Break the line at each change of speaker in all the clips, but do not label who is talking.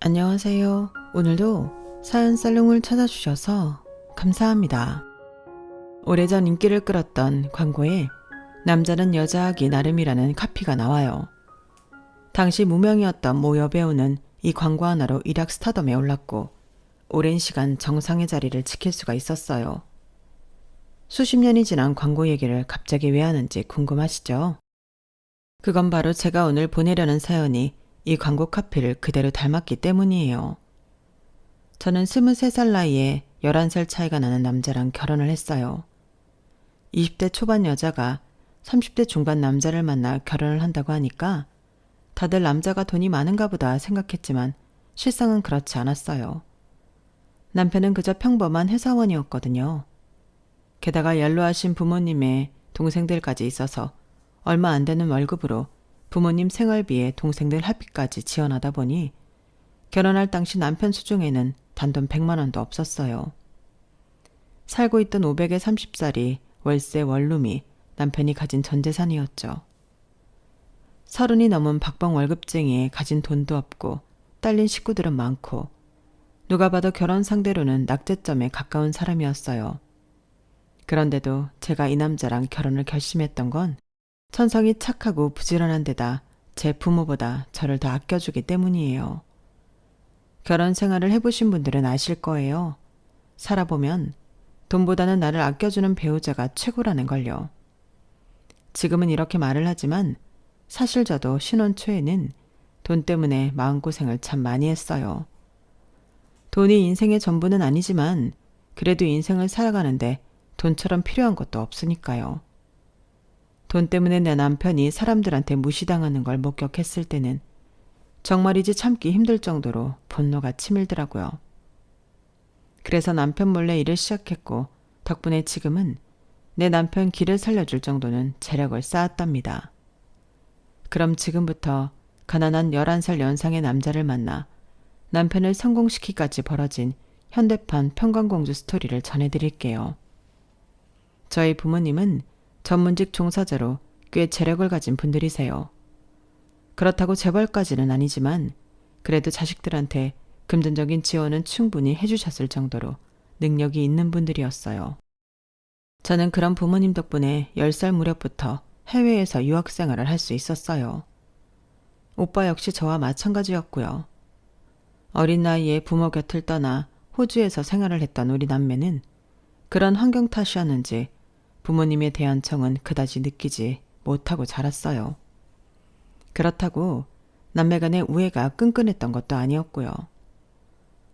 안녕하세요. 오늘도 사연 살롱을 찾아주셔서 감사합니다. 오래전 인기를 끌었던 광고에 남자는 여자하기 나름이라는 카피가 나와요. 당시 무명이었던 모 여배우는 이 광고 하나로 일약 스타덤에 올랐고 오랜 시간 정상의 자리를 지킬 수가 있었어요. 수십 년이 지난 광고 얘기를 갑자기 왜 하는지 궁금하시죠? 그건 바로 제가 오늘 보내려는 사연이 이 광고 카피를 그대로 닮았기 때문이에요. 저는 23살 나이에 11살 차이가 나는 남자랑 결혼을 했어요. 20대 초반 여자가 30대 중반 남자를 만나 결혼을 한다고 하니까 다들 남자가 돈이 많은가 보다 생각했지만 실상은 그렇지 않았어요. 남편은 그저 평범한 회사원이었거든요. 게다가 연로하신 부모님의 동생들까지 있어서 얼마 안 되는 월급으로 부모님 생활비에 동생들 학비까지 지원하다 보니 결혼할 당시 남편 수중에는 단돈 100만 원도 없었어요. 살고 있던 500의 30살이 월세 원룸이 남편이 가진 전 재산이었죠. 30이 넘은 박봉 월급쟁이에 가진 돈도 없고 딸린 식구들은 많고 누가 봐도 결혼 상대로는 낙제점에 가까운 사람이었어요. 그런데도 제가 이 남자랑 결혼을 결심했던 건 천성이 착하고 부지런한 데다 제 부모보다 저를 더 아껴주기 때문이에요. 결혼 생활을 해보신 분들은 아실 거예요. 살아보면 돈보다는 나를 아껴주는 배우자가 최고라는 걸요. 지금은 이렇게 말을 하지만 사실 저도 신혼 초에는 돈 때문에 마음고생을 참 많이 했어요. 돈이 인생의 전부는 아니지만 그래도 인생을 살아가는데 돈처럼 필요한 것도 없으니까요. 돈 때문에 내 남편이 사람들한테 무시당하는 걸 목격했을 때는 정말이지 참기 힘들 정도로 분노가 치밀더라고요. 그래서 남편 몰래 일을 시작했고 덕분에 지금은 내 남편 길을 살려줄 정도는 재력을 쌓았답니다. 그럼 지금부터 가난한 11살 연상의 남자를 만나 남편을 성공시키기까지 벌어진 현대판 평강공주 스토리를 전해드릴게요. 저희 부모님은 전문직 종사자로 꽤 재력을 가진 분들이세요. 그렇다고 재벌까지는 아니지만 그래도 자식들한테 금전적인 지원은 충분히 해주셨을 정도로 능력이 있는 분들이었어요. 저는 그런 부모님 덕분에 10살 무렵부터 해외에서 유학생활을 할 수 있었어요. 오빠 역시 저와 마찬가지였고요. 어린 나이에 부모 곁을 떠나 호주에서 생활을 했던 우리 남매는 그런 환경 탓이었는지 부모님에 대한 정은 그다지 느끼지 못하고 자랐어요. 그렇다고 남매 간의 우애가 끈끈했던 것도 아니었고요.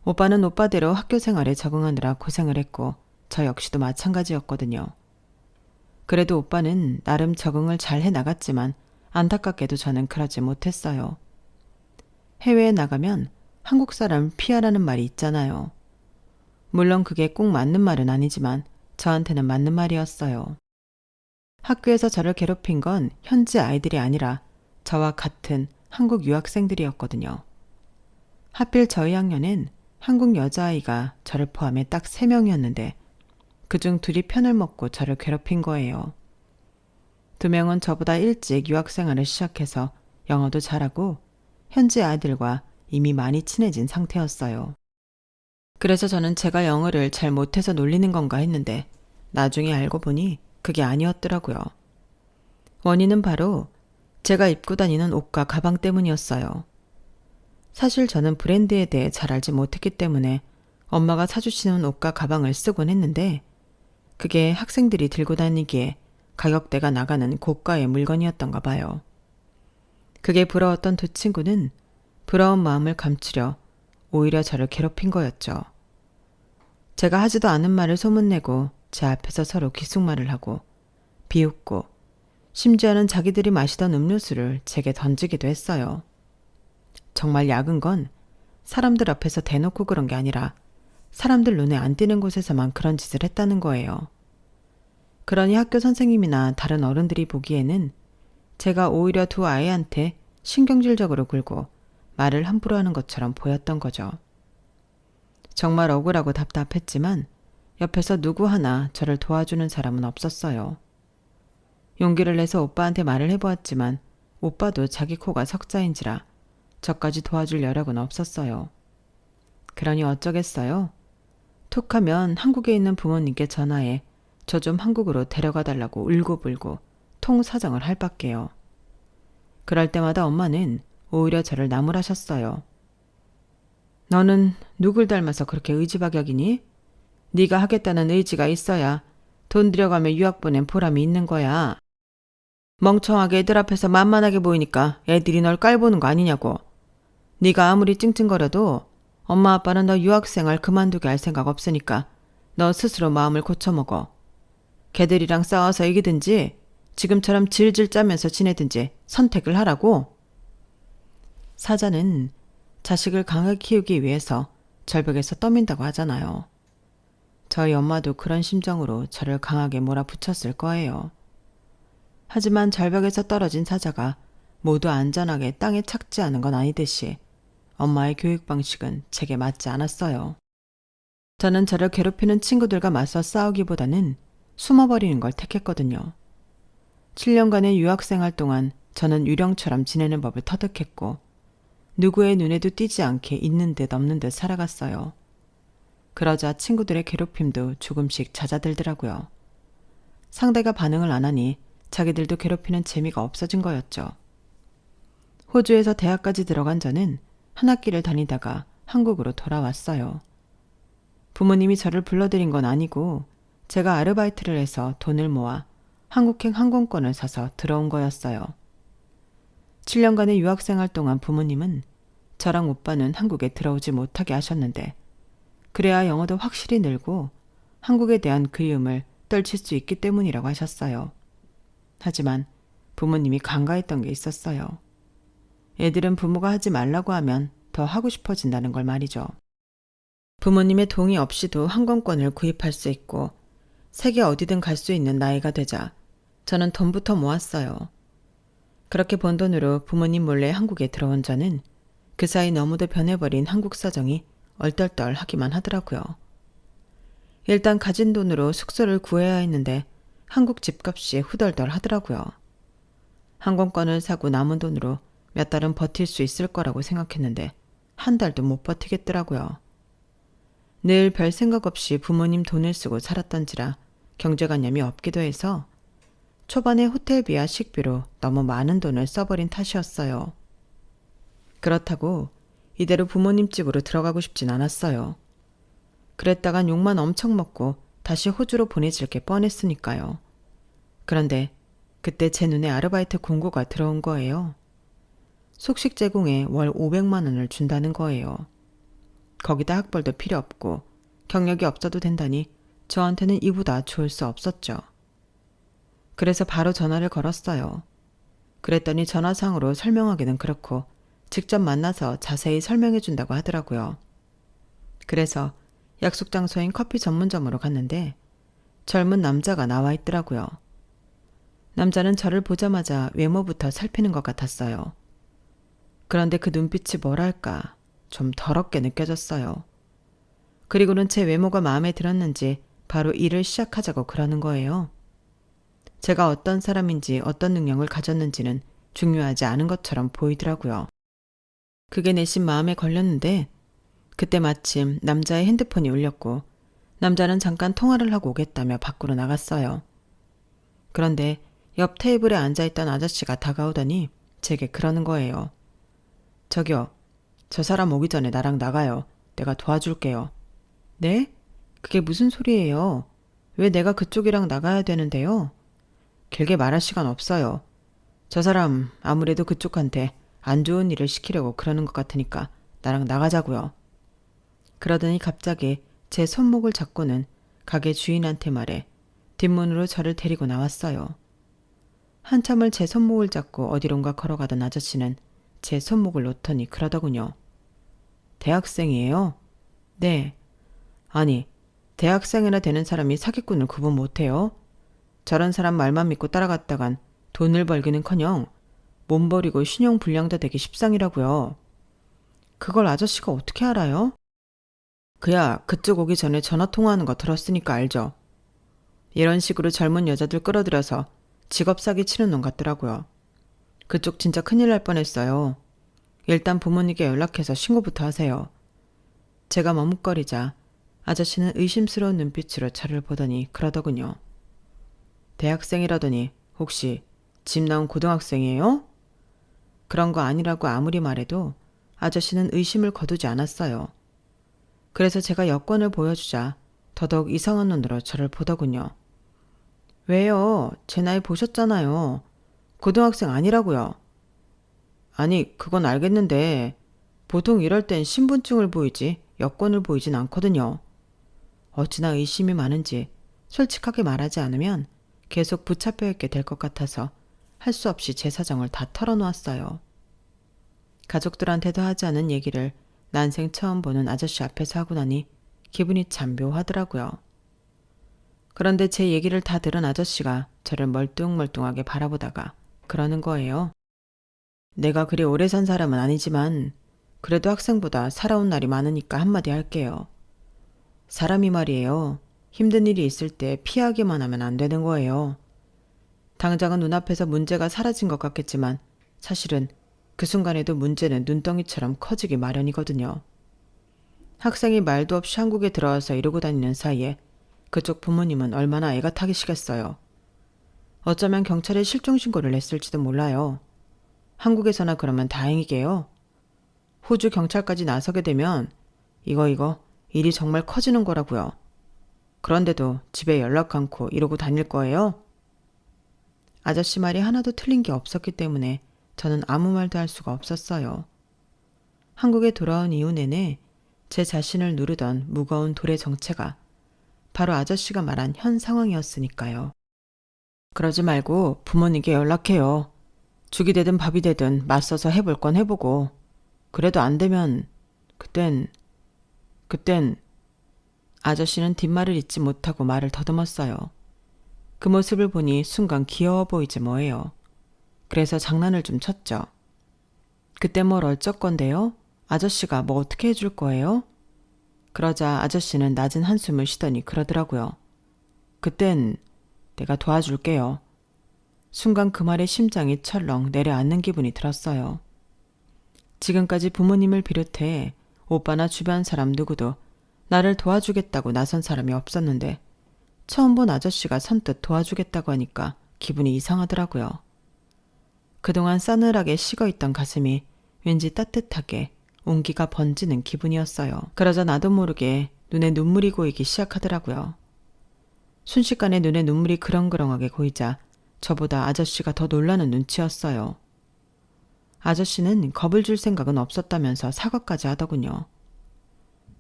오빠는 오빠대로 학교 생활에 적응하느라 고생을 했고 저 역시도 마찬가지였거든요. 그래도 오빠는 나름 적응을 잘 해나갔지만 안타깝게도 저는 그러지 못했어요. 해외에 나가면 한국 사람 피하라는 말이 있잖아요. 물론 그게 꼭 맞는 말은 아니지만 저한테는 맞는 말이었어요. 학교에서 저를 괴롭힌 건 현지 아이들이 아니라 저와 같은 한국 유학생들이었거든요. 하필 저희 학년엔 한국 여자아이가 저를 포함해 딱 3명이었는데 그중 2이 편을 먹고 저를 괴롭힌 거예요. 2명은 저보다 일찍 유학생활을 시작해서 영어도 잘하고 현지 아이들과 이미 많이 친해진 상태였어요. 그래서 저는 제가 영어를 잘 못해서 놀리는 건가 했는데 나중에 알고 보니 그게 아니었더라고요. 원인은 바로 제가 입고 다니는 옷과 가방 때문이었어요. 사실 저는 브랜드에 대해 잘 알지 못했기 때문에 엄마가 사주시는 옷과 가방을 쓰곤 했는데 그게 학생들이 들고 다니기에 가격대가 나가는 고가의 물건이었던가 봐요. 그게 부러웠던 2 친구는 부러운 마음을 감추려 오히려 저를 괴롭힌 거였죠. 제가 하지도 않은 말을 소문내고 제 앞에서 서로 귓속말을 하고 비웃고 심지어는 자기들이 마시던 음료수를 제게 던지기도 했어요. 정말 야근 건 사람들 앞에서 대놓고 그런 게 아니라 사람들 눈에 안 띄는 곳에서만 그런 짓을 했다는 거예요. 그러니 학교 선생님이나 다른 어른들이 보기에는 제가 오히려 2 아이한테 신경질적으로 굴고 말을 함부로 하는 것처럼 보였던 거죠. 정말 억울하고 답답했지만 옆에서 누구 하나 저를 도와주는 사람은 없었어요. 용기를 내서 오빠한테 말을 해보았지만 오빠도 자기 코가 석자인지라 저까지 도와줄 여력은 없었어요. 그러니 어쩌겠어요? 툭하면 한국에 있는 부모님께 전화해 저 좀 한국으로 데려가 달라고 울고불고 통사정을 할 밖에요. 그럴 때마다 엄마는 오히려 저를 나무라셨어요. 너는 누굴 닮아서 그렇게 의지박약이니? 네가 하겠다는 의지가 있어야 돈 들여가며 유학 보낸 보람이 있는 거야. 멍청하게 애들 앞에서 만만하게 보이니까 애들이 널 깔보는 거 아니냐고. 네가 아무리 찡찡거려도 엄마 아빠는 너 유학생활 그만두게 할 생각 없으니까 너 스스로 마음을 고쳐먹어. 걔들이랑 싸워서 이기든지 지금처럼 질질 짜면서 지내든지 선택을 하라고. 사자는 자식을 강하게 키우기 위해서 절벽에서 떠민다고 하잖아요. 저희 엄마도 그런 심정으로 저를 강하게 몰아붙였을 거예요. 하지만 절벽에서 떨어진 사자가 모두 안전하게 땅에 착지하는 건 아니듯이 엄마의 교육 방식은 제게 맞지 않았어요. 저는 저를 괴롭히는 친구들과 맞서 싸우기보다는 숨어버리는 걸 택했거든요. 7년간의 유학생활 동안 저는 유령처럼 지내는 법을 터득했고 누구의 눈에도 띄지 않게 있는 듯 없는 듯 살아갔어요. 그러자 친구들의 괴롭힘도 조금씩 잦아들더라고요. 상대가 반응을 안 하니 자기들도 괴롭히는 재미가 없어진 거였죠. 호주에서 대학까지 들어간 저는 한 학기를 다니다가 한국으로 돌아왔어요. 부모님이 저를 불러들인 건 아니고 제가 아르바이트를 해서 돈을 모아 한국행 항공권을 사서 들어온 거였어요. 7년간의 유학생활 동안 부모님은 저랑 오빠는 한국에 들어오지 못하게 하셨는데 그래야 영어도 확실히 늘고 한국에 대한 그리움을 떨칠 수 있기 때문이라고 하셨어요. 하지만 부모님이 간과했던 게 있었어요. 애들은 부모가 하지 말라고 하면 더 하고 싶어진다는 걸 말이죠. 부모님의 동의 없이도 항공권을 구입할 수 있고 세계 어디든 갈 수 있는 나이가 되자 저는 돈부터 모았어요. 그렇게 번 돈으로 부모님 몰래 한국에 들어온 저는 그 사이 너무도 변해버린 한국 사정이 얼떨떨하기만 하더라고요. 일단 가진 돈으로 숙소를 구해야 했는데 한국 집값이 후덜덜 하더라고요. 항공권을 사고 남은 돈으로 몇 달은 버틸 수 있을 거라고 생각했는데 한 달도 못 버티겠더라고요. 늘 별 생각 없이 부모님 돈을 쓰고 살았던지라 경제관념이 없기도 해서 초반에 호텔비와 식비로 너무 많은 돈을 써버린 탓이었어요. 그렇다고 이대로 부모님 집으로 들어가고 싶진 않았어요. 그랬다간 욕만 엄청 먹고 다시 호주로 보내질 게 뻔했으니까요. 그런데 그때 제 눈에 아르바이트 공고가 들어온 거예요. 속식 제공에 월 500만 원을 준다는 거예요. 거기다 학벌도 필요 없고 경력이 없어도 된다니 저한테는 이보다 좋을 수 없었죠. 그래서 바로 전화를 걸었어요. 그랬더니 전화상으로 설명하기는 그렇고 직접 만나서 자세히 설명해 준다고 하더라고요. 그래서 약속 장소인 커피 전문점으로 갔는데 젊은 남자가 나와 있더라고요. 남자는 저를 보자마자 외모부터 살피는 것 같았어요. 그런데 그 눈빛이 뭐랄까 좀 더럽게 느껴졌어요. 그리고는 제 외모가 마음에 들었는지 바로 일을 시작하자고 그러는 거예요. 제가 어떤 사람인지 어떤 능력을 가졌는지는 중요하지 않은 것처럼 보이더라고요. 그게 내심 마음에 걸렸는데 그때 마침 남자의 핸드폰이 울렸고 남자는 잠깐 통화를 하고 오겠다며 밖으로 나갔어요. 그런데 옆 테이블에 앉아있던 아저씨가 다가오더니 제게 그러는 거예요. 저기요, 저 사람 오기 전에 나랑 나가요. 내가 도와줄게요. 네? 그게 무슨 소리예요? 왜 내가 그쪽이랑 나가야 되는데요? 길게 말할 시간 없어요. 저 사람 아무래도 그쪽한테 안 좋은 일을 시키려고 그러는 것 같으니까 나랑 나가자고요. 그러더니 갑자기 제 손목을 잡고는 가게 주인한테 말해 뒷문으로 저를 데리고 나왔어요. 한참을 제 손목을 잡고 어디론가 걸어가던 아저씨는 제 손목을 놓더니 그러더군요. 대학생이에요? 네. 아니, 대학생이나 되는 사람이 사기꾼을 구분 못해요? 저런 사람 말만 믿고 따라갔다간 돈을 벌기는커녕 몸 버리고 신용불량자 되기 십상이라고요. 그걸 아저씨가 어떻게 알아요? 그야 그쪽 오기 전에 전화통화하는 거 들었으니까 알죠. 이런 식으로 젊은 여자들 끌어들여서 직업 사기 치는 놈 같더라고요. 그쪽 진짜 큰일 날 뻔했어요. 일단 부모님께 연락해서 신고부터 하세요. 제가 머뭇거리자 아저씨는 의심스러운 눈빛으로 저를 보더니 그러더군요. 대학생이라더니 혹시 집 나온 고등학생이에요? 그런 거 아니라고 아무리 말해도 아저씨는 의심을 거두지 않았어요. 그래서 제가 여권을 보여주자 더더욱 이상한 눈으로 저를 보더군요. 왜요? 제 나이 보셨잖아요. 고등학생 아니라고요. 아니, 그건 알겠는데 보통 이럴 땐 신분증을 보이지 여권을 보이진 않거든요. 어찌나 의심이 많은지 솔직하게 말하지 않으면 계속 붙잡혀 있게 될 것 같아서 할 수 없이 제 사정을 다 털어놓았어요. 가족들한테도 하지 않은 얘기를 난생 처음 보는 아저씨 앞에서 하고 나니 기분이 참 묘하더라고요. 그런데 제 얘기를 다 들은 아저씨가 저를 멀뚱멀뚱하게 바라보다가 그러는 거예요. 내가 그리 오래 산 사람은 아니지만 그래도 학생보다 살아온 날이 많으니까 한마디 할게요. 사람이 말이에요. 힘든 일이 있을 때 피하기만 하면 안 되는 거예요. 당장은 눈앞에서 문제가 사라진 것 같겠지만 사실은 그 순간에도 문제는 눈덩이처럼 커지기 마련이거든요. 학생이 말도 없이 한국에 들어와서 이러고 다니는 사이에 그쪽 부모님은 얼마나 애가 타기시겠어요. 어쩌면 경찰에 실종신고를 냈을지도 몰라요. 한국에서나 그러면 다행이게요. 호주 경찰까지 나서게 되면 이거 일이 정말 커지는 거라고요. 그런데도 집에 연락 않고 이러고 다닐 거예요? 아저씨 말이 하나도 틀린 게 없었기 때문에 저는 아무 말도 할 수가 없었어요. 한국에 돌아온 이후 내내 제 자신을 누르던 무거운 돌의 정체가 바로 아저씨가 말한 현 상황이었으니까요. 그러지 말고 부모님께 연락해요. 죽이 되든 밥이 되든 맞서서 해볼 건 해보고 그래도 안 되면 그땐 아저씨는 뒷말을 잇지 못하고 말을 더듬었어요. 그 모습을 보니 순간 귀여워 보이지 뭐예요. 그래서 장난을 좀 쳤죠. 그때 뭘 어쩔 건데요? 아저씨가 뭐 어떻게 해줄 거예요? 그러자 아저씨는 낮은 한숨을 쉬더니 그러더라고요. 그땐 내가 도와줄게요. 순간 그 말에 심장이 철렁 내려앉는 기분이 들었어요. 지금까지 부모님을 비롯해 오빠나 주변 사람 누구도 나를 도와주겠다고 나선 사람이 없었는데 처음 본 아저씨가 선뜻 도와주겠다고 하니까 기분이 이상하더라고요. 그동안 싸늘하게 식어있던 가슴이 왠지 따뜻하게 온기가 번지는 기분이었어요. 그러자 나도 모르게 눈에 눈물이 고이기 시작하더라고요. 순식간에 눈에 눈물이 그렁그렁하게 고이자 저보다 아저씨가 더 놀라는 눈치였어요. 아저씨는 겁을 줄 생각은 없었다면서 사과까지 하더군요.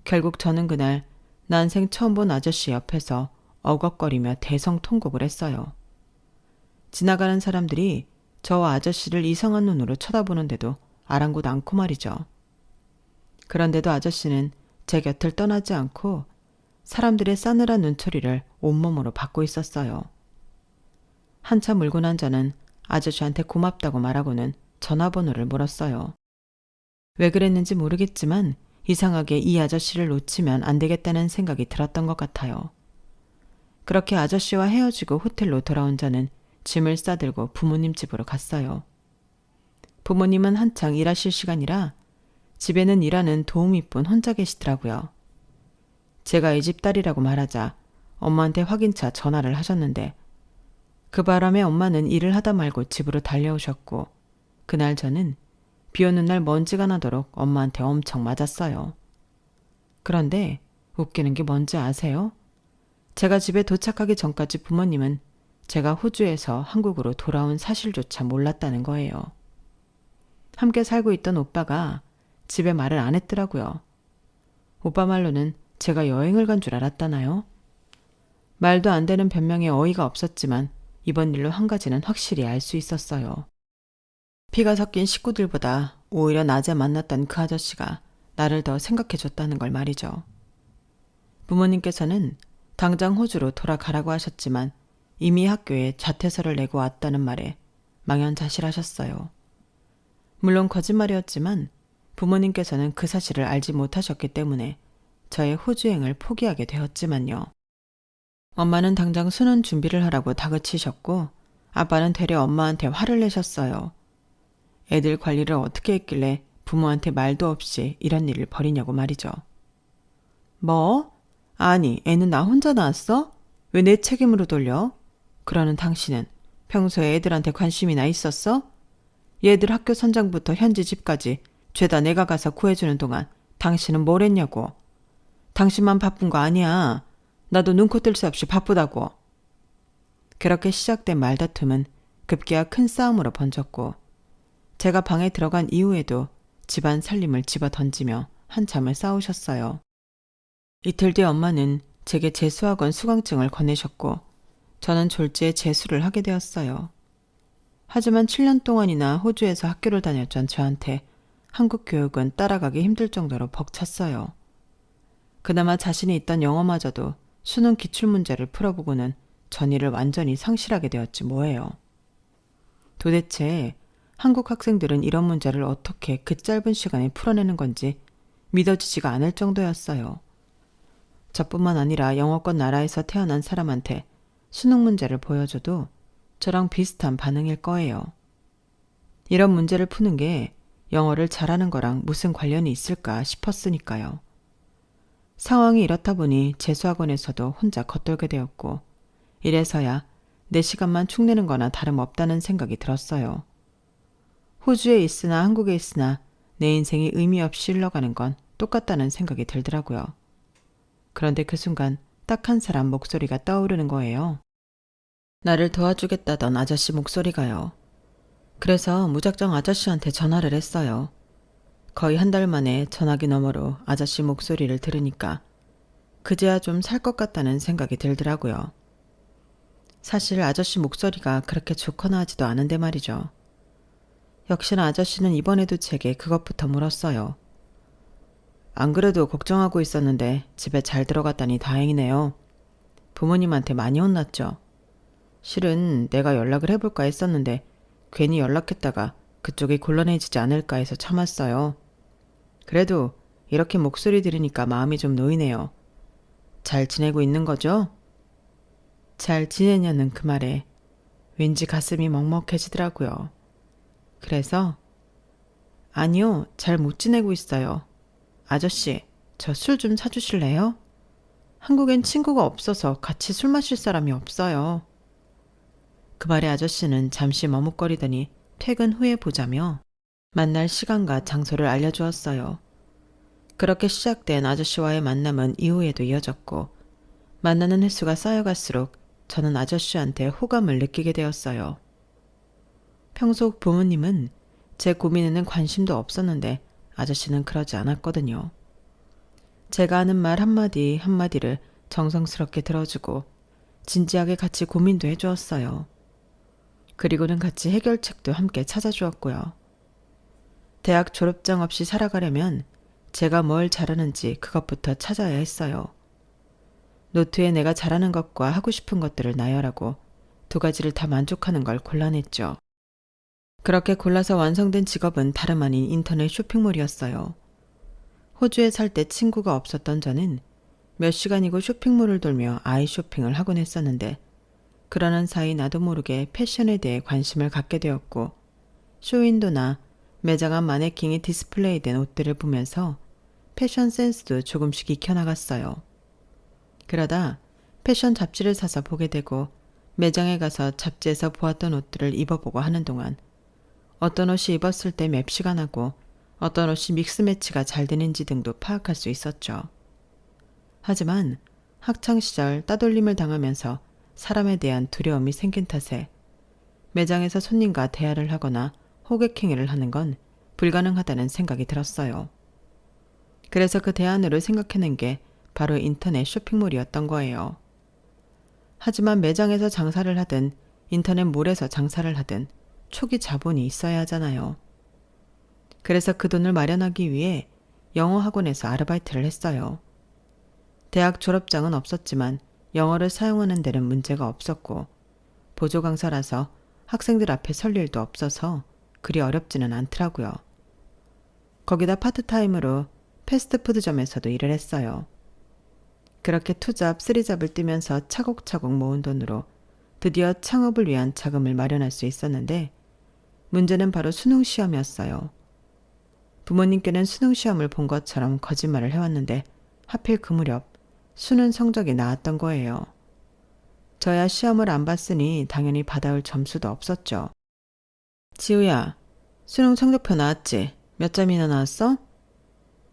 결국 저는 그날 난생 처음 본 아저씨 옆에서 어걱거리며 대성통곡을 했어요. 지나가는 사람들이 저와 아저씨를 이상한 눈으로 쳐다보는데도 아랑곳 않고 말이죠. 그런데도 아저씨는 제 곁을 떠나지 않고 사람들의 싸늘한 눈초리를 온몸으로 받고 있었어요. 한참 울고 난 저는 아저씨한테 고맙다고 말하고는 전화번호를 물었어요. 왜 그랬는지 모르겠지만 이상하게 이 아저씨를 놓치면 안 되겠다는 생각이 들었던 것 같아요. 그렇게 아저씨와 헤어지고 호텔로 돌아온 저는 짐을 싸들고 부모님 집으로 갔어요. 부모님은 한창 일하실 시간이라 집에는 일하는 도우미뿐 혼자 계시더라고요. 제가 이 집 딸이라고 말하자 엄마한테 확인차 전화를 하셨는데 그 바람에 엄마는 일을 하다 말고 집으로 달려오셨고 그날 저는 비 오는 날 먼지가 나도록 엄마한테 엄청 맞았어요. 그런데 웃기는 게 뭔지 아세요? 제가 집에 도착하기 전까지 부모님은 제가 호주에서 한국으로 돌아온 사실조차 몰랐다는 거예요. 함께 살고 있던 오빠가 집에 말을 안 했더라고요. 오빠 말로는 제가 여행을 간 줄 알았다나요? 말도 안 되는 변명에 어이가 없었지만 이번 일로 한 가지는 확실히 알 수 있었어요. 피가 섞인 식구들보다 오히려 낮에 만났던 그 아저씨가 나를 더 생각해줬다는 걸 말이죠. 부모님께서는 당장 호주로 돌아가라고 하셨지만 이미 학교에 자퇴서를 내고 왔다는 말에 망연자실하셨어요. 물론 거짓말이었지만 부모님께서는 그 사실을 알지 못하셨기 때문에 저의 호주행을 포기하게 되었지만요. 엄마는 당장 수능 준비를 하라고 다그치셨고 아빠는 되려 엄마한테 화를 내셨어요. 애들 관리를 어떻게 했길래 부모한테 말도 없이 이런 일을 벌이냐고 말이죠. 뭐? 아니, 애는 나 혼자 낳았어? 왜 내 책임으로 돌려? 그러는 당신은 평소에 애들한테 관심이나 있었어? 얘들 학교 선장부터 현지 집까지 죄다 내가 가서 구해주는 동안 당신은 뭘 했냐고. 당신만 바쁜 거 아니야. 나도 눈코 뜰 새 없이 바쁘다고. 그렇게 시작된 말다툼은 급기야 큰 싸움으로 번졌고 제가 방에 들어간 이후에도 집안 살림을 집어 던지며 한참을 싸우셨어요. 이틀 뒤 엄마는 제게 재수학원 수강증을 건네셨고 저는 졸지에 재수를 하게 되었어요. 하지만 7년 동안이나 호주에서 학교를 다녔던 저한테 한국 교육은 따라가기 힘들 정도로 벅찼어요. 그나마 자신이 있던 영어마저도 수능 기출문제를 풀어보고는 전의를 완전히 상실하게 되었지 뭐예요. 도대체 한국 학생들은 이런 문제를 어떻게 그 짧은 시간에 풀어내는 건지 믿어지지가 않을 정도였어요. 저뿐만 아니라 영어권 나라에서 태어난 사람한테 수능 문제를 보여줘도 저랑 비슷한 반응일 거예요. 이런 문제를 푸는 게 영어를 잘하는 거랑 무슨 관련이 있을까 싶었으니까요. 상황이 이렇다 보니 재수학원에서도 혼자 겉돌게 되었고 이래서야 내 시간만 축내는 거나 다름없다는 생각이 들었어요. 호주에 있으나 한국에 있으나 내 인생이 의미 없이 흘러가는 건 똑같다는 생각이 들더라고요. 그런데 그 순간 딱 한 사람 목소리가 떠오르는 거예요. 나를 도와주겠다던 아저씨 목소리가요. 그래서 무작정 아저씨한테 전화를 했어요. 거의 한 달 만에 전화기 너머로 아저씨 목소리를 들으니까 그제야 좀 살 것 같다는 생각이 들더라고요. 사실 아저씨 목소리가 그렇게 좋거나 하지도 않은데 말이죠. 역시나 아저씨는 이번에도 제게 그것부터 물었어요. 안 그래도 걱정하고 있었는데 집에 잘 들어갔다니 다행이네요. 부모님한테 많이 혼났죠. 실은 내가 연락을 해볼까 했었는데 괜히 연락했다가 그쪽이 곤란해지지 않을까 해서 참았어요. 그래도 이렇게 목소리 들으니까 마음이 좀 놓이네요. 잘 지내고 있는 거죠? 잘 지내냐는 그 말에 왠지 가슴이 먹먹해지더라고요. 그래서 아니요, 잘 못 지내고 있어요. 아저씨, 저 술 좀 사주실래요? 한국엔 친구가 없어서 같이 술 마실 사람이 없어요. 그 말에 아저씨는 잠시 머뭇거리더니 퇴근 후에 보자며 만날 시간과 장소를 알려주었어요. 그렇게 시작된 아저씨와의 만남은 이후에도 이어졌고 만나는 횟수가 쌓여갈수록 저는 아저씨한테 호감을 느끼게 되었어요. 평소 부모님은 제 고민에는 관심도 없었는데 아저씨는 그러지 않았거든요. 제가 하는 말 한마디 한마디를 정성스럽게 들어주고 진지하게 같이 고민도 해주었어요. 그리고는 같이 해결책도 함께 찾아주었고요. 대학 졸업장 없이 살아가려면 제가 뭘 잘하는지 그것부터 찾아야 했어요. 노트에 내가 잘하는 것과 하고 싶은 것들을 나열하고 두 가지를 다 만족하는 걸 골라냈죠. 그렇게 골라서 완성된 직업은 다름 아닌 인터넷 쇼핑몰이었어요. 호주에 살 때 친구가 없었던 저는 몇 시간이고 쇼핑몰을 돌며 아이 쇼핑을 하곤 했었는데 그러는 사이 나도 모르게 패션에 대해 관심을 갖게 되었고 쇼윈도나 매장 앞 마네킹이 디스플레이된 옷들을 보면서 패션 센스도 조금씩 익혀나갔어요. 그러다 패션 잡지를 사서 보게 되고 매장에 가서 잡지에서 보았던 옷들을 입어보고 하는 동안 어떤 옷이 입었을 때 맵시가 나고 어떤 옷이 믹스매치가 잘 되는지 등도 파악할 수 있었죠. 하지만 학창시절 따돌림을 당하면서 사람에 대한 두려움이 생긴 탓에 매장에서 손님과 대화를 하거나 호객행위를 하는 건 불가능하다는 생각이 들었어요. 그래서 그 대안으로 생각해낸 게 바로 인터넷 쇼핑몰이었던 거예요. 하지만 매장에서 장사를 하든 인터넷 몰에서 장사를 하든 초기 자본이 있어야 하잖아요. 그래서 그 돈을 마련하기 위해 영어 학원에서 아르바이트를 했어요. 대학 졸업장은 없었지만 영어를 사용하는 데는 문제가 없었고 보조 강사라서 학생들 앞에 설 일도 없어서 그리 어렵지는 않더라고요. 거기다 파트타임으로 패스트푸드점에서도 일을 했어요. 그렇게 투잡, 쓰리잡을 뛰면서 차곡차곡 모은 돈으로 드디어 창업을 위한 자금을 마련할 수 있었는데 문제는 바로 수능 시험이었어요. 부모님께는 수능 시험을 본 것처럼 거짓말을 해왔는데 하필 그 무렵 수능 성적이 나왔던 거예요. 저야 시험을 안 봤으니 당연히 받아올 점수도 없었죠. 지우야, 수능 성적표 나왔지? 몇 점이나 나왔어?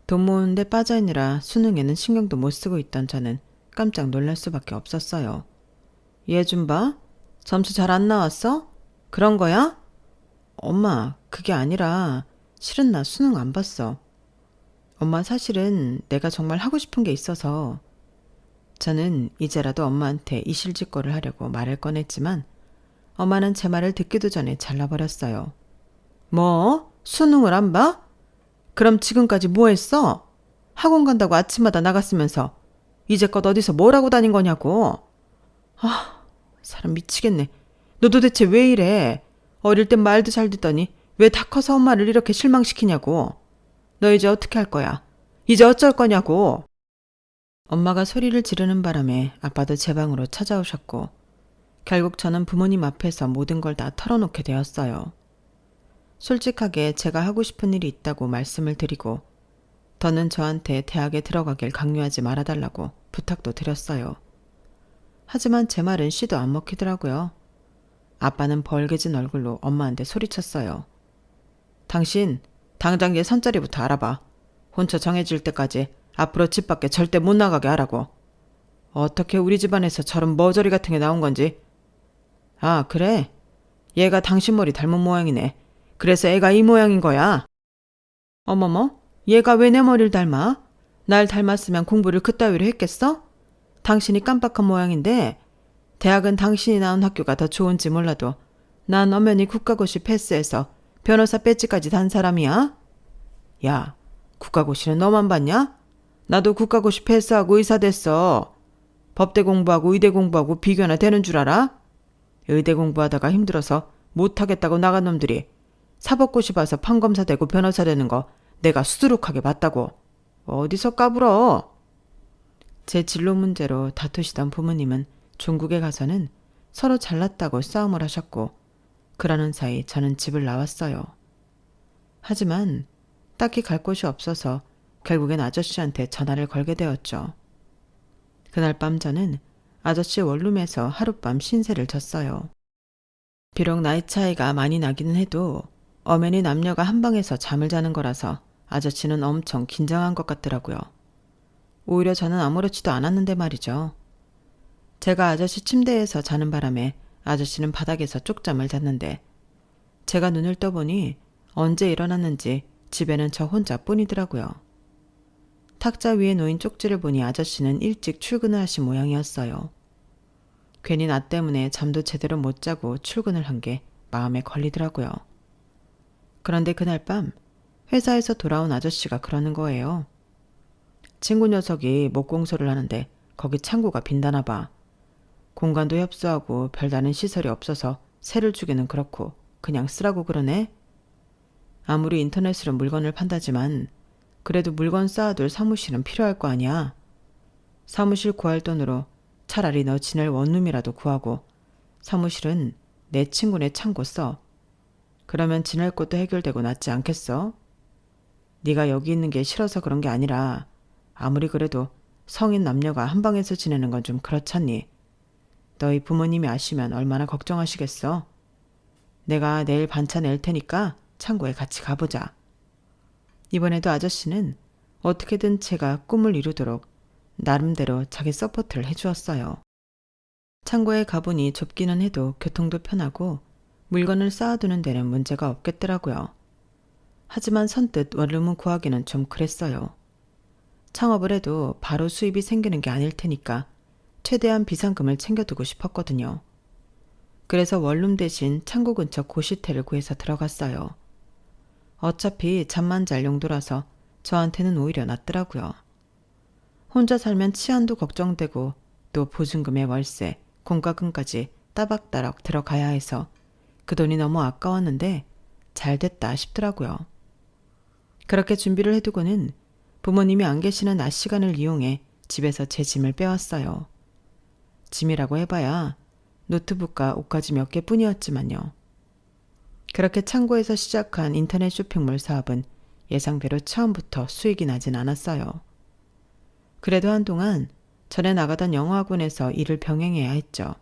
돈 모으는데 빠져있느라 수능에는 신경도 못 쓰고 있던 저는 깜짝 놀랄 수밖에 없었어요. 얘 좀 봐? 점수 잘 안 나왔어? 그런 거야? 엄마, 그게 아니라 실은 나 수능 안 봤어. 엄마, 사실은 내가 정말 하고 싶은 게 있어서. 저는 이제라도 엄마한테 이실직고를 하려고 말을 꺼냈지만 엄마는 제 말을 듣기도 전에 잘라버렸어요. 뭐? 수능을 안 봐? 그럼 지금까지 뭐 했어? 학원 간다고 아침마다 나갔으면서 이제껏 어디서 뭘 하고 다닌 거냐고. 아, 사람 미치겠네. 너 도대체 왜 이래? 어릴 땐 말도 잘 듣더니 왜 다 커서 엄마를 이렇게 실망시키냐고. 너 이제 어떻게 할 거야? 이제 어쩔 거냐고. 엄마가 소리를 지르는 바람에 아빠도 제 방으로 찾아오셨고 결국 저는 부모님 앞에서 모든 걸 다 털어놓게 되었어요. 솔직하게 제가 하고 싶은 일이 있다고 말씀을 드리고 더는 저한테 대학에 들어가길 강요하지 말아달라고 부탁도 드렸어요. 하지만 제 말은 씨도 안 먹히더라고요. 아빠는 벌개진 얼굴로 엄마한테 소리쳤어요. 당신 당장 얘 선자리부터 알아봐. 혼처 정해질 때까지 앞으로 집 밖에 절대 못 나가게 하라고. 어떻게 우리 집안에서 저런 머저리 같은 게 나온 건지. 아, 그래? 얘가 당신 머리 닮은 모양이네. 그래서 애가 이 모양인 거야. 어머머, 얘가 왜 내 머리를 닮아? 날 닮았으면 공부를 그따위로 했겠어? 당신이 깜빡한 모양인데 대학은 당신이 나온 학교가 더 좋은지 몰라도 난 엄연히 국가고시 패스해서 변호사 배지까지 단 사람이야. 야, 국가고시는 너만 봤냐? 나도 국가고시 패스하고 의사 됐어. 법대 공부하고 의대 공부하고 비교나 되는 줄 알아? 의대 공부하다가 힘들어서 못하겠다고 나간 놈들이 사법고시 봐서 판검사 되고 변호사 되는 거 내가 수두룩하게 봤다고. 어디서 까불어? 제 진로 문제로 다투시던 부모님은 중국에 가서는 서로 잘났다고 싸움을 하셨고 그러는 사이 저는 집을 나왔어요. 하지만 딱히 갈 곳이 없어서 결국엔 아저씨한테 전화를 걸게 되었죠. 그날 밤 저는 아저씨 원룸에서 하룻밤 신세를 졌어요. 비록 나이 차이가 많이 나기는 해도 엄연히 남녀가 한 방에서 잠을 자는 거라서 아저씨는 엄청 긴장한 것 같더라고요. 오히려 저는 아무렇지도 않았는데 말이죠. 제가 아저씨 침대에서 자는 바람에 아저씨는 바닥에서 쪽잠을 잤는데 제가 눈을 떠보니 언제 일어났는지 집에는 저 혼자뿐이더라고요. 탁자 위에 놓인 쪽지를 보니 아저씨는 일찍 출근을 하신 모양이었어요. 괜히 나 때문에 잠도 제대로 못 자고 출근을 한 게 마음에 걸리더라고요. 그런데 그날 밤 회사에서 돌아온 아저씨가 그러는 거예요. 친구 녀석이 목공소를 하는데 거기 창고가 빈다나 봐. 공간도 협소하고 별다른 시설이 없어서 세를 주기는 그렇고 그냥 쓰라고 그러네. 아무리 인터넷으로 물건을 판다지만 그래도 물건 쌓아둘 사무실은 필요할 거 아니야. 사무실 구할 돈으로 차라리 너 지낼 원룸이라도 구하고 사무실은 내 친구네 창고 써. 그러면 지낼 곳도 해결되고 낫지 않겠어? 네가 여기 있는 게 싫어서 그런 게 아니라 아무리 그래도 성인 남녀가 한 방에서 지내는 건 좀 그렇잖니. 너희 부모님이 아시면 얼마나 걱정하시겠어? 내가 내일 반차 낼 테니까 창고에 같이 가보자. 이번에도 아저씨는 어떻게든 제가 꿈을 이루도록 나름대로 자기 서포트를 해주었어요. 창고에 가보니 좁기는 해도 교통도 편하고 물건을 쌓아두는 데는 문제가 없겠더라고요. 하지만 선뜻 원룸을 구하기는 좀 그랬어요. 창업을 해도 바로 수입이 생기는 게 아닐 테니까 최대한 비상금을 챙겨두고 싶었거든요. 그래서 원룸 대신 창고 근처 고시텔을 구해서 들어갔어요. 어차피 잠만 잘 용도라서 저한테는 오히려 낫더라고요. 혼자 살면 치안도 걱정되고 또 보증금에 월세, 공과금까지 따박따박 들어가야 해서 그 돈이 너무 아까웠는데 잘 됐다 싶더라고요. 그렇게 준비를 해두고는 부모님이 안 계시는 낮 시간을 이용해 집에서 제 짐을 빼왔어요. 짐이라고 해봐야 노트북과 옷가지 몇 개뿐이었지만요. 그렇게 창고에서 시작한 인터넷 쇼핑몰 사업은 예상대로 처음부터 수익이 나진 않았어요. 그래도 한동안 전에 나가던 영어학원에서 일을 병행해야 했죠.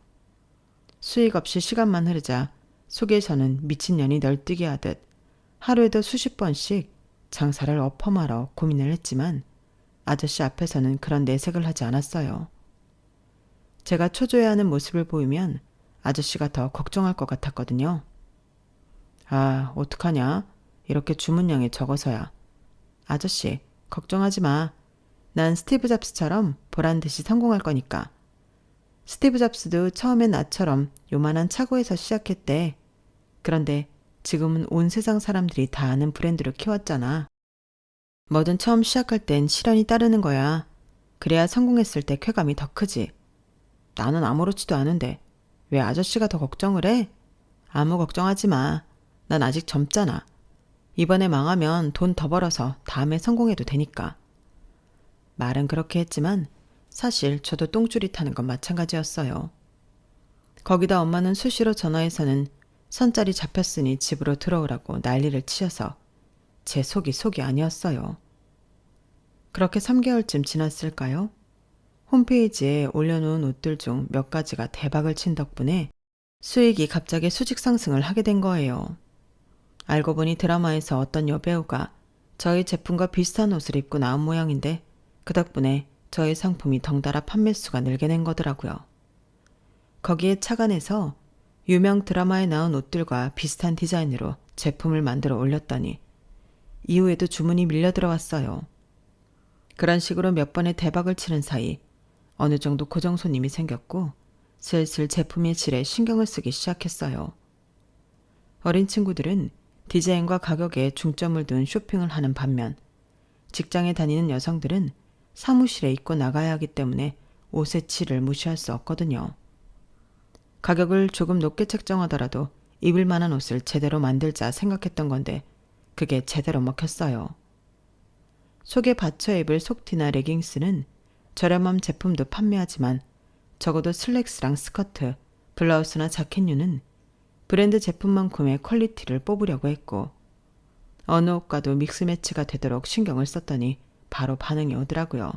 수익 없이 시간만 흐르자 속에서는 미친년이 널뛰기 하듯 하루에도 수십 번씩 장사를 엎어말어 고민을 했지만 아저씨 앞에서는 그런 내색을 하지 않았어요. 제가 초조해하는 모습을 보이면 아저씨가 더 걱정할 것 같았거든요. 아, 어떡하냐? 이렇게 주문량이 적어서야. 아저씨, 걱정하지 마. 난 스티브 잡스처럼 보란듯이 성공할 거니까. 스티브 잡스도 처음엔 나처럼 요만한 차고에서 시작했대. 그런데 지금은 온 세상 사람들이 다 아는 브랜드로 키웠잖아. 뭐든 처음 시작할 땐 시련이 따르는 거야. 그래야 성공했을 때 쾌감이 더 크지. 나는 아무렇지도 않은데 왜 아저씨가 더 걱정을 해? 아무 걱정하지 마. 난 아직 젊잖아. 이번에 망하면 돈 더 벌어서 다음에 성공해도 되니까. 말은 그렇게 했지만 사실 저도 똥줄이 타는 건 마찬가지였어요. 거기다 엄마는 수시로 전화해서는 선짜리 잡혔으니 집으로 들어오라고 난리를 치셔서 제 속이 아니었어요. 그렇게 3개월쯤 지났을까요? 홈페이지에 올려놓은 옷들 중 몇 가지가 대박을 친 덕분에 수익이 갑자기 수직 상승을 하게 된 거예요. 알고 보니 드라마에서 어떤 여배우가 저희 제품과 비슷한 옷을 입고 나온 모양인데 그 덕분에 저희 상품이 덩달아 판매수가 늘게 된 거더라고요. 거기에 착안해서 유명 드라마에 나온 옷들과 비슷한 디자인으로 제품을 만들어 올렸더니 이후에도 주문이 밀려 들어왔어요. 그런 식으로 몇 번의 대박을 치는 사이 어느 정도 고정 손님이 생겼고 슬슬 제품의 질에 신경을 쓰기 시작했어요. 어린 친구들은 디자인과 가격에 중점을 둔 쇼핑을 하는 반면 직장에 다니는 여성들은 사무실에 입고 나가야 하기 때문에 옷의 질을 무시할 수 없거든요. 가격을 조금 높게 책정하더라도 입을 만한 옷을 제대로 만들자 생각했던 건데 그게 제대로 먹혔어요. 속에 받쳐 입을 속티나 레깅스는 저렴한 제품도 판매하지만 적어도 슬랙스랑 스커트, 블라우스나 자켓류는 브랜드 제품만큼의 퀄리티를 뽑으려고 했고 어느 옷과도 믹스매치가 되도록 신경을 썼더니 바로 반응이 오더라고요.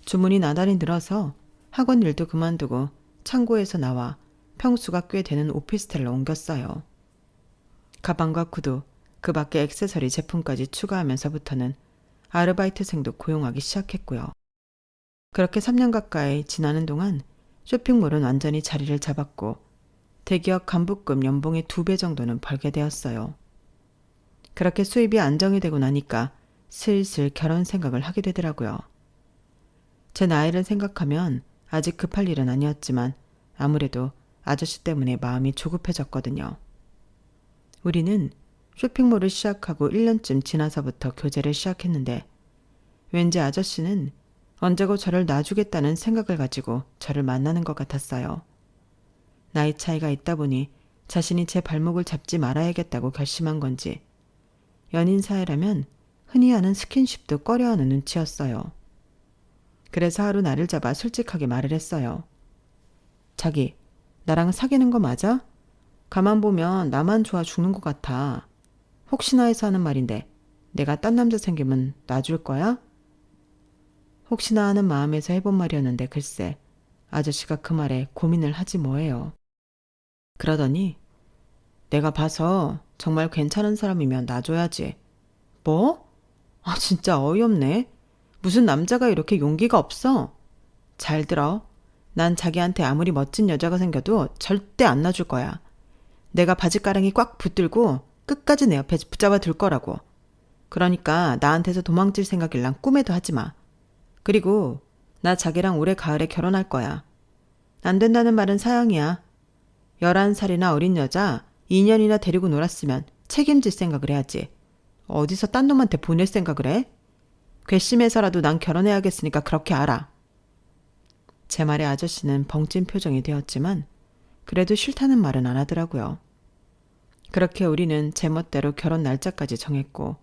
주문이 나달이 늘어서 학원 일도 그만두고 창고에서 나와 평수가 꽤 되는 오피스텔로 옮겼어요. 가방과 구두, 그 밖에 액세서리 제품까지 추가하면서부터는 아르바이트생도 고용하기 시작했고요. 그렇게 3년 가까이 지나는 동안 쇼핑몰은 완전히 자리를 잡았고 대기업 간부급 연봉의 2배 정도는 벌게 되었어요. 그렇게 수입이 안정이 되고 나니까 슬슬 결혼 생각을 하게 되더라고요. 제 나이를 생각하면 아직 급할 일은 아니었지만 아무래도 아저씨 때문에 마음이 조급해졌거든요. 우리는 쇼핑몰을 시작하고 1년쯤 지나서부터 교제를 시작했는데 왠지 아저씨는 언제고 저를 놔주겠다는 생각을 가지고 저를 만나는 것 같았어요. 나이 차이가 있다 보니 자신이 제 발목을 잡지 말아야겠다고 결심한 건지 연인 사이라면 흔히 하는 스킨십도 꺼려하는 눈치였어요. 그래서 하루 나를 잡아 솔직하게 말을 했어요. 자기, 나랑 사귀는 거 맞아? 가만 보면 나만 좋아 죽는 것 같아. 혹시나 해서 하는 말인데 내가 딴 남자 생기면 놔줄 거야? 혹시나 하는 마음에서 해본 말이었는데 글쎄 아저씨가 그 말에 고민을 하지 뭐해요. 그러더니 내가 봐서 정말 괜찮은 사람이면 놔줘야지. 뭐? 아 진짜 어이없네. 무슨 남자가 이렇게 용기가 없어? 잘 들어. 난 자기한테 아무리 멋진 여자가 생겨도 절대 안 놔줄 거야. 내가 바지가랑이 꽉 붙들고 끝까지 내 옆에 붙잡아 둘 거라고. 그러니까 나한테서 도망칠 생각일랑 꿈에도 하지 마. 그리고 나 자기랑 올해 가을에 결혼할 거야. 안 된다는 말은 사양이야. 11살이나 어린 여자 2년이나 데리고 놀았으면 책임질 생각을 해야지. 어디서 딴 놈한테 보낼 생각을 해? 괘씸해서라도 난 결혼해야겠으니까 그렇게 알아. 제 말에 아저씨는 벙찐 표정이 되었지만 그래도 싫다는 말은 안 하더라고요. 그렇게 우리는 제멋대로 결혼 날짜까지 정했고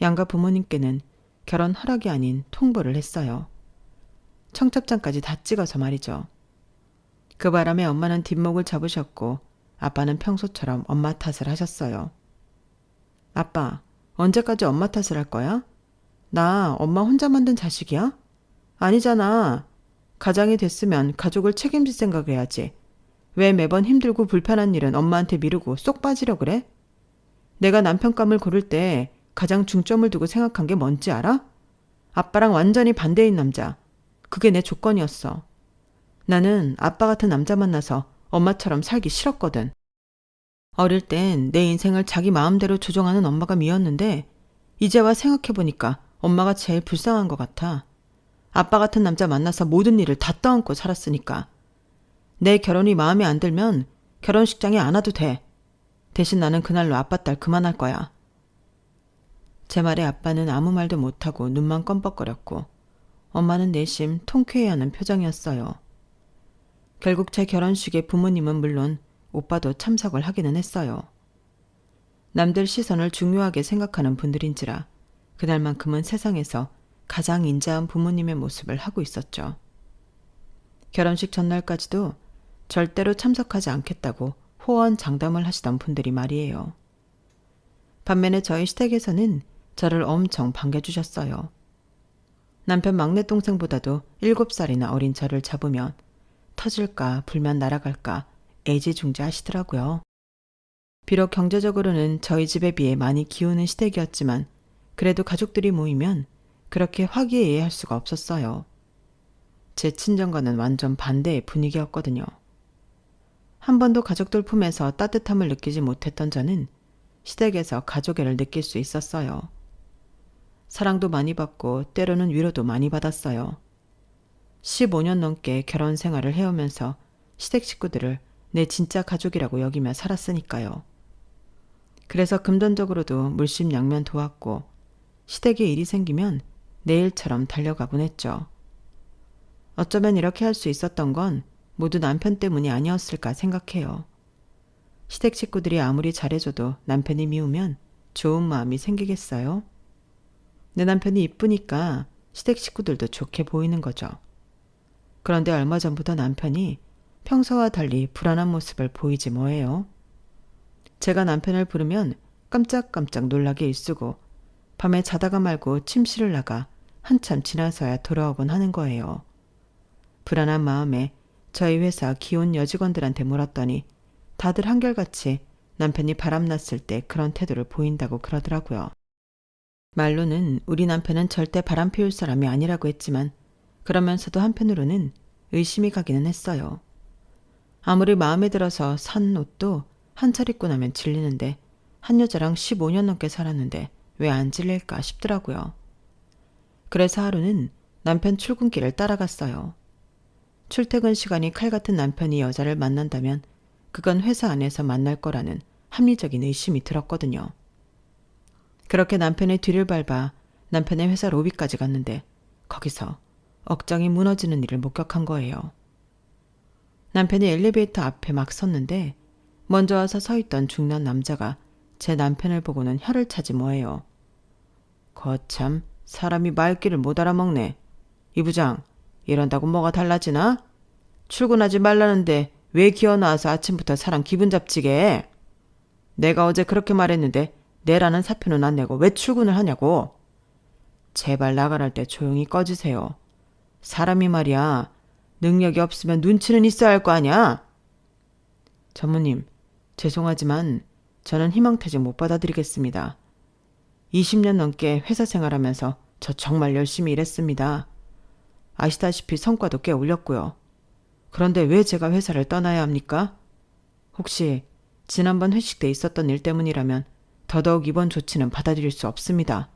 양가 부모님께는 결혼 허락이 아닌 통보를 했어요. 청첩장까지 다 찍어서 말이죠. 그 바람에 엄마는 뒷목을 잡으셨고 아빠는 평소처럼 엄마 탓을 하셨어요. 아빠, 언제까지 엄마 탓을 할 거야? 나 엄마 혼자 만든 자식이야? 아니잖아. 가장이 됐으면 가족을 책임질 생각을 해야지. 왜 매번 힘들고 불편한 일은 엄마한테 미루고 쏙 빠지려 그래? 내가 남편감을 고를 때 가장 중점을 두고 생각한 게 뭔지 알아? 아빠랑 완전히 반대인 남자. 그게 내 조건이었어. 나는 아빠 같은 남자 만나서 엄마처럼 살기 싫었거든. 어릴 땐 내 인생을 자기 마음대로 조종하는 엄마가 미웠는데 이제 와 생각해보니까 엄마가 제일 불쌍한 것 같아. 아빠 같은 남자 만나서 모든 일을 다 떠안고 살았으니까. 내 결혼이 마음에 안 들면 결혼식장에 안 와도 돼. 대신 나는 그날로 아빠 딸 그만할 거야. 제 말에 아빠는 아무 말도 못하고 눈만 껌뻑거렸고 엄마는 내심 통쾌해하는 표정이었어요. 결국 제 결혼식에 부모님은 물론 오빠도 참석을 하기는 했어요. 남들 시선을 중요하게 생각하는 분들인지라 그날만큼은 세상에서 가장 인자한 부모님의 모습을 하고 있었죠. 결혼식 전날까지도 절대로 참석하지 않겠다고 호언장담을 하시던 분들이 말이에요. 반면에 저희 시댁에서는 저를 엄청 반겨주셨어요. 남편 막내 동생보다도 7살이나 어린 저를 잡으면 터질까 불면 날아갈까 애지중지하시더라고요. 비록 경제적으로는 저희 집에 비해 많이 기우는 시댁이었지만 그래도 가족들이 모이면 그렇게 화기애애할 수가 없었어요. 제 친정과는 완전 반대의 분위기였거든요. 한 번도 가족들 품에서 따뜻함을 느끼지 못했던 저는 시댁에서 가족애를 느낄 수 있었어요. 사랑도 많이 받고 때로는 위로도 많이 받았어요. 15년 넘게 결혼 생활을 해오면서 시댁 식구들을 내 진짜 가족이라고 여기며 살았으니까요. 그래서 금전적으로도 물심양면 도왔고 시댁에 일이 생기면 내일처럼 달려가곤 했죠. 어쩌면 이렇게 할 수 있었던 건 모두 남편 때문이 아니었을까 생각해요. 시댁 식구들이 아무리 잘해줘도 남편이 미우면 좋은 마음이 생기겠어요? 내 남편이 이쁘니까 시댁 식구들도 좋게 보이는 거죠. 그런데 얼마 전부터 남편이 평소와 달리 불안한 모습을 보이지 뭐예요. 제가 남편을 부르면 깜짝깜짝 놀라게 일쓰고 밤에 자다가 말고 침실을 나가 한참 지나서야 돌아오곤 하는 거예요. 불안한 마음에 저희 회사 기혼 여직원들한테 물었더니 다들 한결같이 남편이 바람났을 때 그런 태도를 보인다고 그러더라고요. 말로는 우리 남편은 절대 바람 피울 사람이 아니라고 했지만 그러면서도 한편으로는 의심이 가기는 했어요. 아무리 마음에 들어서 산 옷도 한 차례 입고 나면 질리는데 한 여자랑 15년 넘게 살았는데 왜 안 질릴까 싶더라고요. 그래서 하루는 남편 출근길을 따라갔어요. 출퇴근 시간이 칼 같은 남편이 여자를 만난다면 그건 회사 안에서 만날 거라는 합리적인 의심이 들었거든요. 그렇게 남편의 뒤를 밟아 남편의 회사 로비까지 갔는데 거기서 억장이 무너지는 일을 목격한 거예요. 남편이 엘리베이터 앞에 막 섰는데 먼저 와서 서 있던 중년 남자가 제 남편을 보고는 혀를 차지 뭐예요. 거참 사람이 말귀를 못 알아먹네. 이 부장 이런다고 뭐가 달라지나? 출근하지 말라는데 왜 기어나와서 아침부터 사람 기분 잡지게 해? 내가 어제 그렇게 말했는데 내라는 사표는 안 내고 왜 출근을 하냐고. 제발 나가랄 때 조용히 꺼지세요. 사람이 말이야 능력이 없으면 눈치는 있어야 할 거 아니야. 전무님 죄송하지만 저는 희망퇴직 못 받아드리겠습니다. 20년 넘게 회사 생활하면서 저 정말 열심히 일했습니다. 아시다시피 성과도 꽤 올렸고요. 그런데 왜 제가 회사를 떠나야 합니까? 혹시 지난번 회식 때 있었던 일 때문이라면 더더욱 이번 조치는 받아들일 수 없습니다.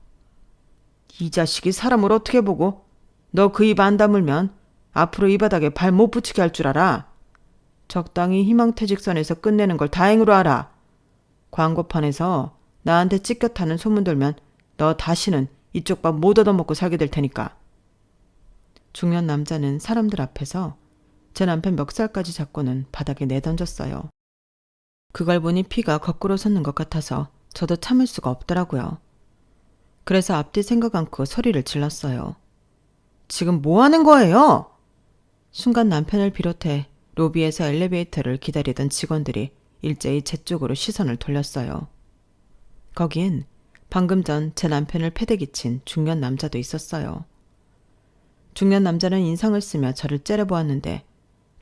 이 자식이 사람을 어떻게 보고 너 그 입 안 다물면 앞으로 이 바닥에 발 못 붙이게 할 줄 알아. 적당히 희망퇴직선에서 끝내는 걸 다행으로 알아. 광고판에서 나한테 찢겨 타는 소문 돌면 너 다시는 이쪽 밥 못 얻어먹고 살게 될 테니까. 중년 남자는 사람들 앞에서 제 남편 멱살까지 잡고는 바닥에 내던졌어요. 그걸 보니 피가 거꾸로 솟는 것 같아서 저도 참을 수가 없더라고요. 그래서 앞뒤 생각 않고 소리를 질렀어요. 지금 뭐 하는 거예요? 순간 남편을 비롯해 로비에서 엘리베이터를 기다리던 직원들이 일제히 제 쪽으로 시선을 돌렸어요. 거기엔 방금 전 제 남편을 패대기 친 중년 남자도 있었어요. 중년 남자는 인상을 쓰며 저를 째려보았는데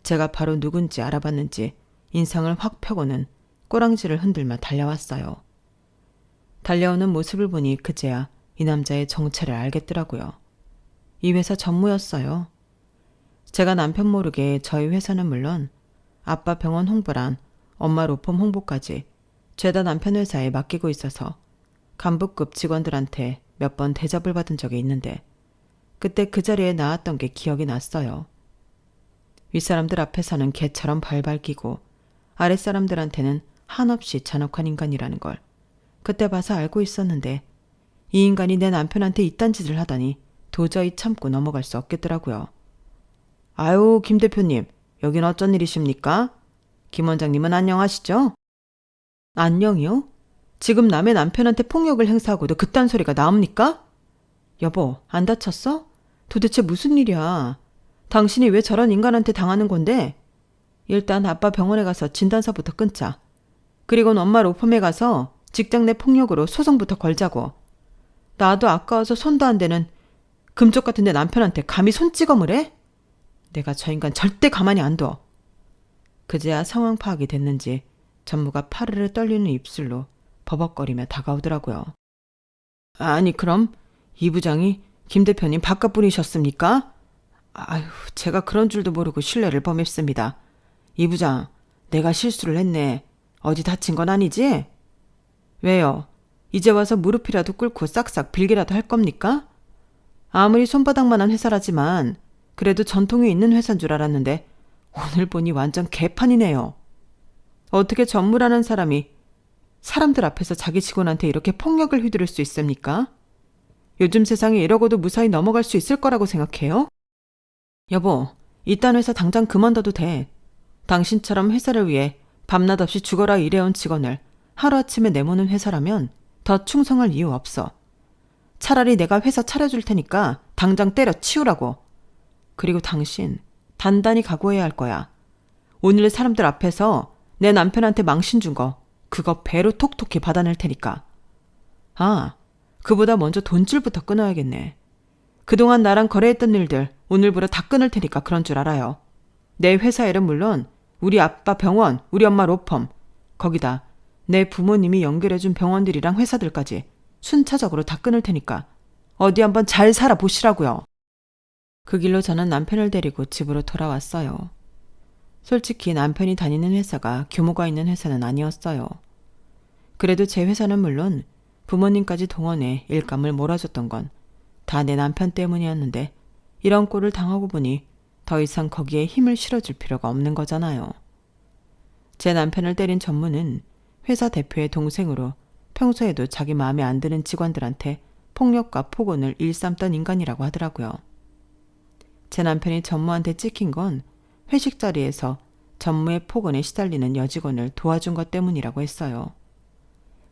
제가 바로 누군지 알아봤는지 인상을 확 펴고는 꼬랑지를 흔들며 달려왔어요. 달려오는 모습을 보니 그제야 이 남자의 정체를 알겠더라고요. 이 회사 전무였어요. 제가 남편 모르게 저희 회사는 물론 아빠 병원 홍보란 엄마 로펌 홍보까지 죄다 남편 회사에 맡기고 있어서 간부급 직원들한테 몇 번 대접을 받은 적이 있는데 그때 그 자리에 나왔던 게 기억이 났어요. 윗사람들 앞에서는 개처럼 발발 끼고 아랫사람들한테는 한없이 잔혹한 인간이라는 걸 그때 봐서 알고 있었는데 이 인간이 내 남편한테 이딴 짓을 하다니 도저히 참고 넘어갈 수 없겠더라고요. 아유, 김 대표님, 여긴 어쩐 일이십니까? 김 원장님은 안녕하시죠? 안녕이요? 지금 남의 남편한테 폭력을 행사하고도 그딴 소리가 나옵니까? 여보, 안 다쳤어? 도대체 무슨 일이야? 당신이 왜 저런 인간한테 당하는 건데? 일단 아빠 병원에 가서 진단서부터 끊자. 그리고는 엄마 로펌에 가서 직장 내 폭력으로 소송부터 걸자고. 나도 아까워서 손도 안 대는 금쪽 같은 내 남편한테 감히 손찌검을 해? 내가 저 인간 절대 가만히 안 둬. 그제야 상황 파악이 됐는지 전무가 파르르 떨리는 입술로 버벅거리며 다가오더라고요. 아니 그럼 이 부장이 김 대표님 바깥분이셨습니까? 아유, 제가 그런 줄도 모르고 신뢰를 범했습니다. 이 부장, 내가 실수를 했네. 어디 다친 건 아니지? 왜요? 이제 와서 무릎이라도 꿇고 싹싹 빌기라도 할 겁니까? 아무리 손바닥만한 회사라지만 그래도 전통이 있는 회사인 줄 알았는데 오늘 보니 완전 개판이네요. 어떻게 전무라는 사람이 사람들 앞에서 자기 직원한테 이렇게 폭력을 휘두를 수 있습니까? 요즘 세상에 이러고도 무사히 넘어갈 수 있을 거라고 생각해요? 여보, 이딴 회사 당장 그만둬도 돼. 당신처럼 회사를 위해 밤낮 없이 죽어라 일해온 직원을 하루아침에 내모는 회사라면 더 충성할 이유 없어. 차라리 내가 회사 차려줄 테니까 당장 때려치우라고. 그리고 당신 단단히 각오해야 할 거야. 오늘 사람들 앞에서 내 남편한테 망신 준 거 그거 배로 톡톡히 받아낼 테니까. 아, 그보다 먼저 돈줄부터 끊어야겠네. 그동안 나랑 거래했던 일들 오늘부로 다 끊을 테니까 그런 줄 알아요. 내 회사 일은 물론 우리 아빠 병원, 우리 엄마 로펌, 거기다 내 부모님이 연결해준 병원들이랑 회사들까지 순차적으로 다 끊을 테니까 어디 한번 잘 살아보시라고요. 그 길로 저는 남편을 데리고 집으로 돌아왔어요. 솔직히 남편이 다니는 회사가 규모가 있는 회사는 아니었어요. 그래도 제 회사는 물론 부모님까지 동원해 일감을 몰아줬던 건 다 내 남편 때문이었는데 이런 꼴을 당하고 보니 더 이상 거기에 힘을 실어줄 필요가 없는 거잖아요. 제 남편을 때린 전무는 회사 대표의 동생으로 평소에도 자기 마음에 안 드는 직원들한테 폭력과 폭언을 일삼던 인간이라고 하더라고요. 제 남편이 전무한테 찍힌 건 회식 자리에서 전무의 폭언에 시달리는 여직원을 도와준 것 때문이라고 했어요.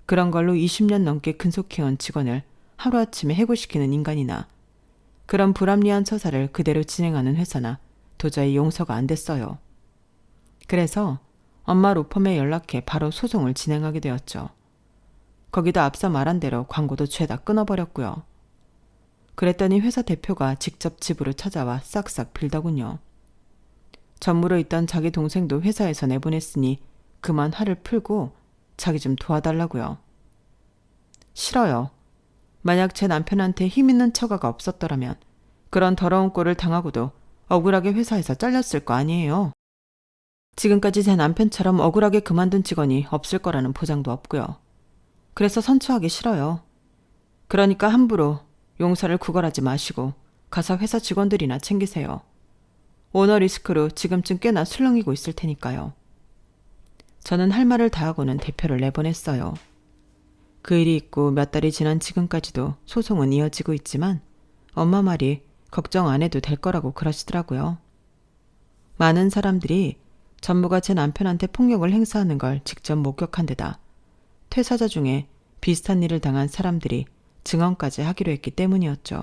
그런 걸로 20년 넘게 근속해온 직원을 하루아침에 해고시키는 인간이나 그런 불합리한 처사를 그대로 진행하는 회사나 도저히 용서가 안 됐어요. 그래서 엄마 로펌에 연락해 바로 소송을 진행하게 되었죠. 거기다 앞서 말한 대로 광고도 죄다 끊어버렸고요. 그랬더니 회사 대표가 직접 집으로 찾아와 싹싹 빌더군요. 전무로 있던 자기 동생도 회사에서 내보냈으니 그만 화를 풀고 자기 좀 도와달라고요. 싫어요. 만약 제 남편한테 힘있는 처가가 없었더라면 그런 더러운 꼴을 당하고도 억울하게 회사에서 잘렸을 거 아니에요. 지금까지 제 남편처럼 억울하게 그만둔 직원이 없을 거라는 보장도 없고요. 그래서 선처하기 싫어요. 그러니까 함부로 용서를 구걸하지 마시고 가서 회사 직원들이나 챙기세요. 오너 리스크로 지금쯤 꽤나 술렁이고 있을 테니까요. 저는 할 말을 다 하고는 대표를 내보냈어요. 그 일이 있고 몇 달이 지난 지금까지도 소송은 이어지고 있지만 엄마 말이 걱정 안 해도 될 거라고 그러시더라고요. 많은 사람들이 전무가 제 남편한테 폭력을 행사하는 걸 직접 목격한 데다 퇴사자 중에 비슷한 일을 당한 사람들이 증언까지 하기로 했기 때문이었죠.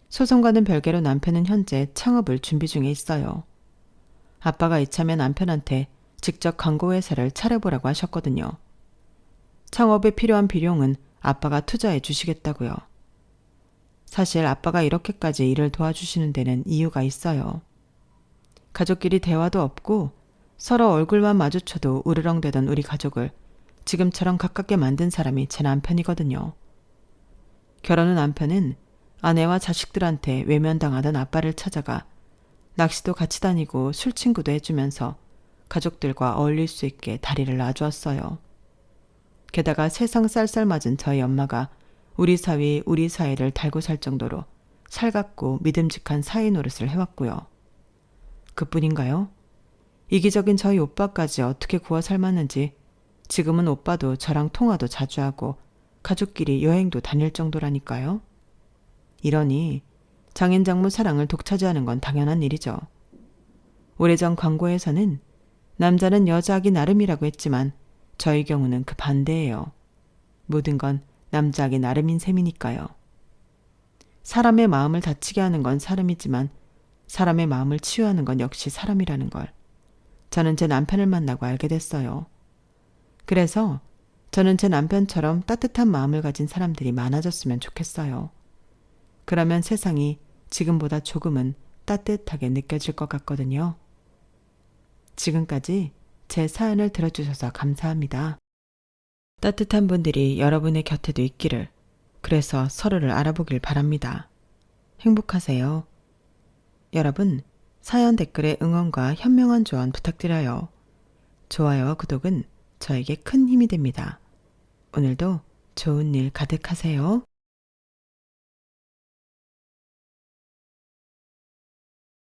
소송과는 별개로 남편은 현재 창업을 준비 중에 있어요. 아빠가 이참에 남편한테 직접 광고회사를 차려보라고 하셨거든요. 창업에 필요한 비용은 아빠가 투자해 주시겠다고요. 사실 아빠가 이렇게까지 일을 도와주시는 데는 이유가 있어요. 가족끼리 대화도 없고 서로 얼굴만 마주쳐도 우르렁대던 우리 가족을 지금처럼 가깝게 만든 사람이 제 남편이거든요. 결혼 후 남편은 아내와 자식들한테 외면당하던 아빠를 찾아가 낚시도 같이 다니고 술친구도 해주면서 가족들과 어울릴 수 있게 다리를 놔주었어요. 게다가 세상 쌀쌀맞은 저희 엄마가 우리 사위, 우리 사이를 달고 살 정도로 살갑고 믿음직한 사위 노릇을 해왔고요. 그뿐인가요? 이기적인 저희 오빠까지 어떻게 구워 삶았는지 지금은 오빠도 저랑 통화도 자주 하고 가족끼리 여행도 다닐 정도라니까요. 이러니 장인장모 사랑을 독차지하는 건 당연한 일이죠. 오래전 광고에서는 남자는 여자하기 나름이라고 했지만 저희 경우는 그 반대예요. 모든 건 남자하기 나름인 셈이니까요. 사람의 마음을 다치게 하는 건 사람이지만 사람의 마음을 치유하는 건 역시 사람이라는 걸 저는 제 남편을 만나고 알게 됐어요. 그래서 저는 제 남편처럼 따뜻한 마음을 가진 사람들이 많아졌으면 좋겠어요. 그러면 세상이 지금보다 조금은 따뜻하게 느껴질 것 같거든요. 지금까지 제 사연을 들어주셔서 감사합니다. 따뜻한 분들이 여러분의 곁에도 있기를, 그래서 서로를 알아보길 바랍니다. 행복하세요. 여러분, 사연 댓글에 응원과 현명한 조언 부탁드려요. 좋아요와 구독은 저에게 큰 힘이 됩니다. 오늘도 좋은 일 가득하세요.